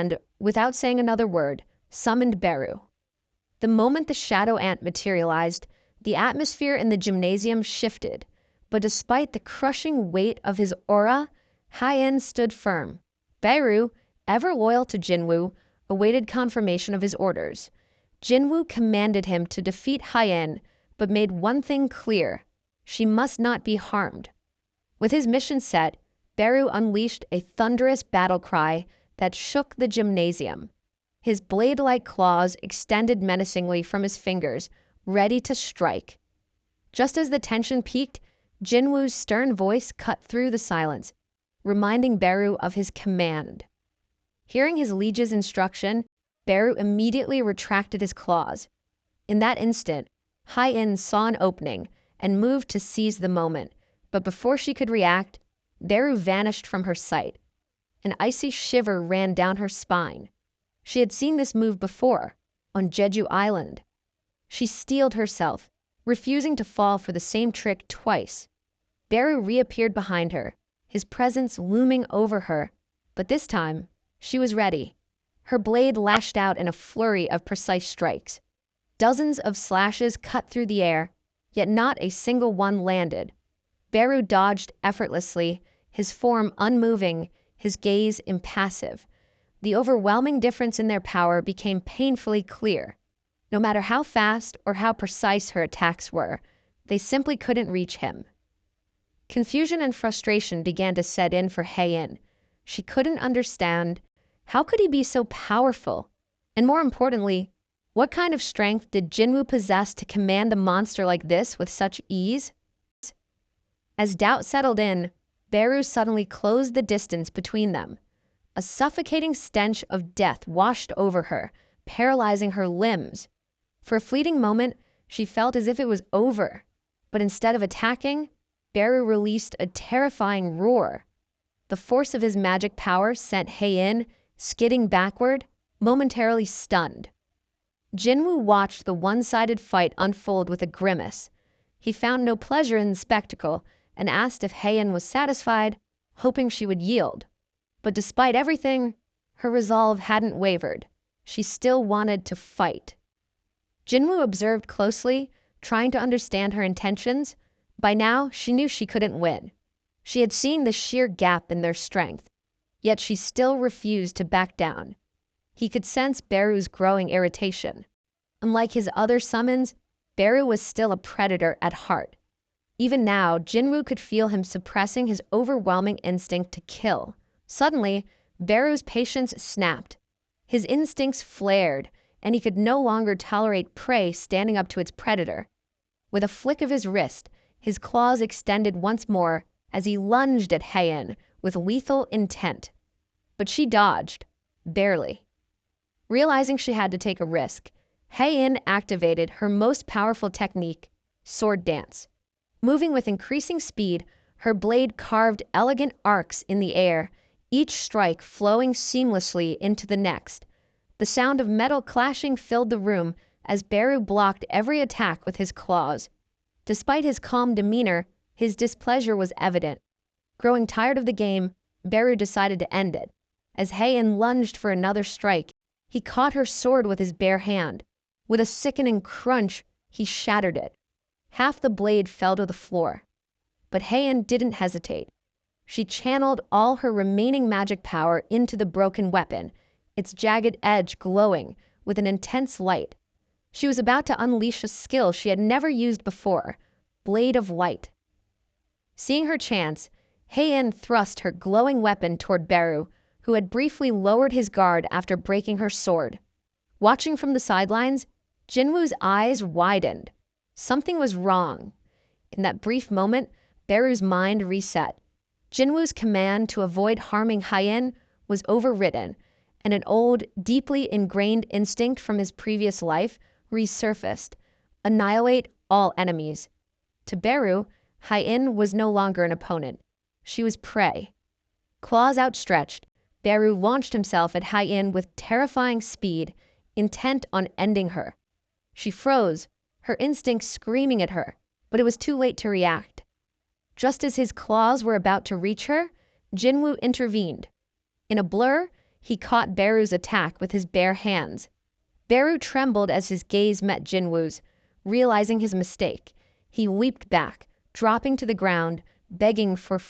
and, without saying another word, summoned Beru. The moment the shadow ant materialized, the atmosphere in the gymnasium shifted, but despite the crushing weight of his aura, Hae-In stood firm. Beru, ever loyal to Jinwoo, awaited confirmation of his orders. Jinwoo commanded him to defeat Hae-In, but made one thing clear: she must not be harmed. With his mission set, Beru unleashed a thunderous battle cry that shook the gymnasium. His blade-like claws extended menacingly from his fingers, ready to strike. Just as the tension peaked, Jinwoo's stern voice cut through the silence, reminding Beru of his command. Hearing his liege's instruction, Beru immediately retracted his claws. In that instant, Hae-In saw an opening and moved to seize the moment, but before she could react, Beru vanished from her sight. An icy shiver ran down her spine. She had seen this move before, on Jeju Island. She steeled herself, refusing to fall for the same trick twice. Beru reappeared behind her, his presence looming over her, but this time, she was ready. Her blade lashed out in a flurry of precise strikes. Dozens of slashes cut through the air, yet not a single one landed. Beru dodged effortlessly, his form unmoving, his gaze impassive. The overwhelming difference in their power became painfully clear. No matter how fast or how precise her attacks were, they simply couldn't reach him. Confusion and frustration began to set in for Hae-In. She couldn't understand. How could he be so powerful? And more importantly, what kind of strength did Jinwoo possess to command a monster like this with such ease? As doubt settled in, Beru suddenly closed the distance between them. A suffocating stench of death washed over her, paralyzing her limbs. For a fleeting moment, she felt as if it was over. But instead of attacking, Beru released a terrifying roar. The force of his magic power sent Hae-In skidding backward, momentarily stunned. Jinwoo watched the one-sided fight unfold with a grimace. He found no pleasure in the spectacle and asked if Hae-In was satisfied, hoping she would yield. But despite everything, her resolve hadn't wavered. She still wanted to fight. Jinwoo observed closely, trying to understand her intentions. By now, she knew she couldn't win. She had seen the sheer gap in their strength, yet she still refused to back down. He could sense Beru's growing irritation. Unlike his other summons, Beru was still a predator at heart. Even now, Jinwoo could feel him suppressing his overwhelming instinct to kill. Suddenly, Beru's patience snapped. His instincts flared, and he could no longer tolerate prey standing up to its predator. With a flick of his wrist, his claws extended once more as he lunged at Hae-In with lethal intent. But she dodged, barely. Realizing she had to take a risk, Hae-In activated her most powerful technique, sword dance. Moving with increasing speed, her blade carved elegant arcs in the air, each strike flowing seamlessly into the next. The sound of metal clashing filled the room as Beru blocked every attack with his claws. Despite his calm demeanor, his displeasure was evident. Growing tired of the game, Beru decided to end it. As Hae-In lunged for another strike, he caught her sword with his bare hand. With a sickening crunch, he shattered it. Half the blade fell to the floor. But Hae-In didn't hesitate. She channeled all her remaining magic power into the broken weapon, its jagged edge glowing with an intense light. She was about to unleash a skill she had never used before, Blade of Light. Seeing her chance, Hae-In thrust her glowing weapon toward Beru, who had briefly lowered his guard after breaking her sword. Watching from the sidelines, Jinwoo's eyes widened. Something was wrong. In that brief moment, Beru's mind reset. Jinwoo's command to avoid harming Hae-In was overridden, and an old, deeply ingrained instinct from his previous life resurfaced: annihilate all enemies. To Beru, Hae-In was no longer an opponent. She was prey. Claws outstretched, Beru launched himself at Hae-In with terrifying speed, intent on ending her. She froze, her instincts screaming at her, but it was too late to react. Just as his claws were about to reach her, Jinwoo intervened. In a blur, He caught Beru's attack with his bare hands. Beru trembled as his gaze met Jinwoo's. Realizing his mistake, he leaped back, dropping to the ground, begging for